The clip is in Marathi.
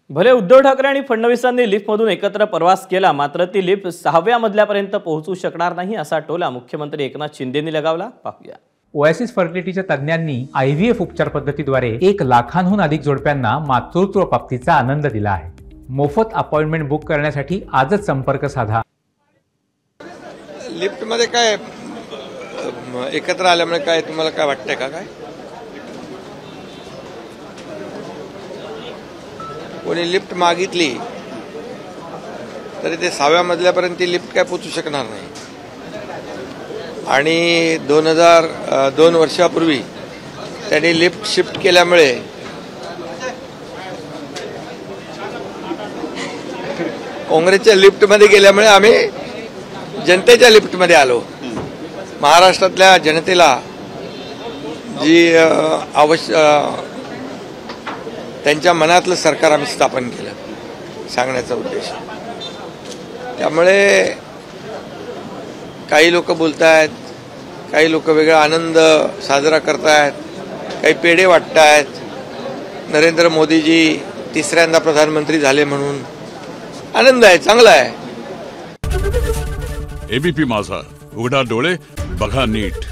भले उद्धव ठाकरे आणि फडणवीसांनी लिफ्टमधून एकत्र प्रवास केला, मात्र ती लिफ्ट 6व्या मजल्यापर्यंत पोहोचू शकणार नाही असा टोला मुख्यमंत्री एकनाथ शिंदेंनी लगावला. पाहूया. ओएसिस फर्टिलिटीच्या तज्ज्ञांनी IVF उपचार पद्धतीद्वारे 1 लाखांहून अधिक जोडप्यांना मातृत्व प्राप्तीचा आनंद दिला आहे. मोफत अपॉइंटमेंट बुक करण्यासाठी आजच संपर्क साधा. लिफ्ट मध्ये काय एकत्र आल्यामुळे काय तुम्हाला काय वाटतंय का? काय कोणी लिफ्ट मागितली तरी ते 6व्या मजल्यापर्यंत लिफ्ट काय पोहोचू शकणार नाही. आणि 2002 वर्षापूर्वी त्यांनी लिफ्ट शिफ्ट केल्यामुळे काँग्रेसच्या लिफ्टमध्ये गेल्यामुळे आम्ही जनतेच्या लिफ्टमध्ये आलो. महाराष्ट्रातल्या जनतेला जी त्यांच्या मनातलं सरकार आम्ही स्थापन केलं सांगण्याचा उद्देश. त्यामुळे काही लोक बोलतायत, काही लोक वेगळा आनंद साजरा करतायत, काही पेढे वाटतायत. नरेंद्र मोदीजी 3ऱ्यांदा प्रधानमंत्री झाले म्हणून आनंद आहे, चांगला आहे. ABP माझा, उघडा डोळे बघा नीट.